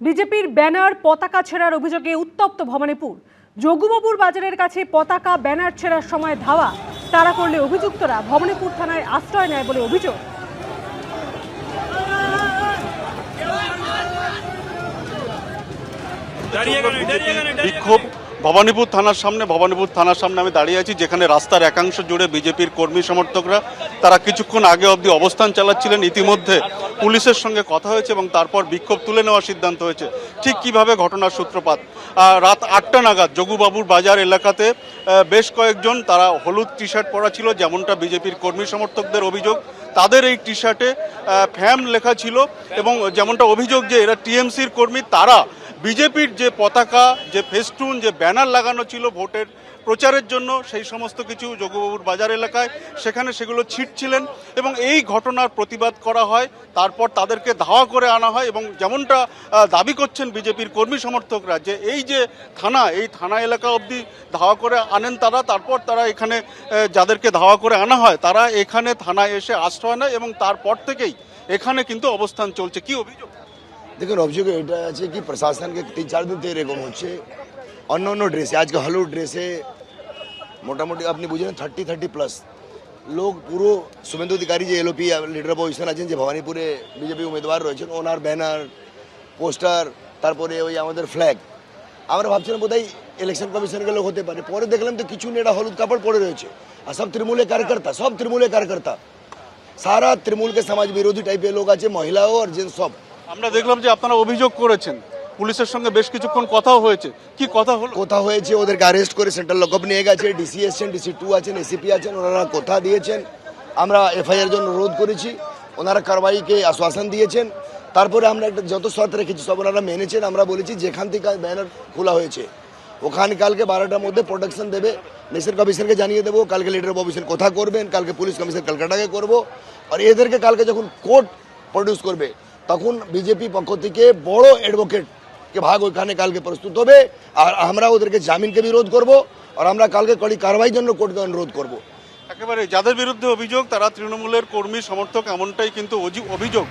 বিজেপির ব্যানার পতাকা ছেঁড়ার অভিযোগে উত্তপ্ত ভবানীপুর। যোগুবাবুর বাজারের কাছে পতাকা ব্যানার ছেঁড়ার সময় ধাওয়া তাড়া করলে অভিযুক্তরা ভবানীপুর থানায় আশ্রয় নেয় বলে অভিযোগ। বিক্ষোভ ভবানীপুর থানার সামনে আমি দাঁড়িয়ে আছি, যেখানে রাস্তার একাংশ জুড়ে বিজেপির কর্মী সমর্থকরা তারা কিছুক্ষণ আগে অবধি অবস্থান চালাচ্ছিলেন। ইতিমধ্যে পুলিশের সঙ্গে কথা হয়েছে এবং তারপর বিক্ষোভ তুলে নেওয়ার সিদ্ধান্ত হয়েছে। ঠিক কিভাবে ঘটনার সূত্রপাত, রাত 8টা নাগাদ যোগুবাবুর বাজার এলাকাতে বেশ কয়েকজন তারা হলুদ টি শার্ট পরা ছিল, যেমনটা বিজেপির কর্মী সমর্থকদের অভিযোগ। তাদের এই টি শার্টে ফ্যাম লেখা ছিল এবং যেমনটা অভিযোগ যে এরা টিএমসির কর্মী, তারা বিজেপির যে পতাকা, যে ফেস্টুন, যে ব্যানার লাগানো ছিল ভোটের প্রচারের জন্য, সেই সমস্ত কিছু যোগুবাবুর বাজার এলাকায় সেখানে সেগুলো ছিটছিলেন এবং এই ঘটনার প্রতিবাদ করা হয়। তারপর তাদেরকে ধাওয়া করে আনা হয় এবং যেমনটা দাবি করছেন বিজেপির কর্মী সমর্থকরা যে এই যে এই থানা এলাকা অবধি ধাওয়া করে আনেন তারা, তারপর তারা এখানে যাদেরকে ধাওয়া করে আনা হয় তারা এখানে থানায় এসে আশ্রয় নেয় এবং তারপর থেকেই এখানে কিন্তু অবস্থান চলছে। কি অভিযোগ? দেখুন, অভিযোগ এটা আছে কি প্রশাসনকে 3-4 দিন থেকে এরকম হচ্ছে অন্য ড্রেসে, আজকে হলুদ ড্রেসে মোটামুটি আপনি বুঝেন 30+ লোক পুরো শুভেন্দু অধিকারী যে এলওপি লিডার অপোজিশন আছেন, যে ভবানীপুরে বিজেপি উমেদবার রয়েছেন, ওনার ব্যানার পোস্টার, তারপরে ওই আমাদের ফ্ল্যাগ, আমরা ভাবছিলাম বোধহয় ইলেকশন কমিশনের লোক হতে পারে। পরে দেখলাম তো কিছু নেই, এটা হলুদ কাপড় পরে রয়েছে আর সব তৃণমূলের কার্যকর্তা, সারা তৃণমূলকে সমাজ বিরোধী টাইপের লোক আছে, মহিলাও আর জেন্টস সব। আমরা দেখলাম যে আপনারা অভিযোগ করেছেন, পুলিশের সঙ্গে বেশ কিছুক্ষণ কথাও হয়েছে। কি কথা হলো? কথা হয়েছে, ওদেরকে অ্যারেস্ট করে সেন্ট্রাল লকআপ নিয়ে গেছে, ডিসি এসছেন, DC2 আছেন, এসিপি আছেন, ওনারা কথা দিয়েছেন, আমরা FIR জন্য অনুরোধ করেছি, ওনারা কারবাইকে আশ্বাসন দিয়েছেন। তারপরে আমরা একটা যত শর্ত রেখেছি সব ওনারা মেনেছেন। আমরা বলেছি যেখান থেকে ব্যানার খোলা হয়েছে ওখানে কালকে 12টার মধ্যে প্রোটেকশন দেবে, নেশন কমিশনকে জানিয়ে দেবো, কালকে লিডার অপোজিশন কথা করবেন, কালকে পুলিশ কমিশনার ক্যালকাটাকে করবো, আর এদেরকে কালকে যখন কোর্ট প্রডিউস করবে তখন বিজেপি পক্ষ থেকে বড় অ্যাডভোকেট কে ভাগ ওইখানে কালকে প্রস্তুত হবে, আর আমরা ওদেরকে জামিনকে বিরোধ করব, আর আমরা কালকে কড়ি কারবাইয়ের জন্য কোর্টকে অনুরোধ করব। একেবারে যাদের বিরুদ্ধে অভিযোগ তারা তৃণমূলের কর্মী সমর্থক, এমনটাই কিন্তু অভিযোগ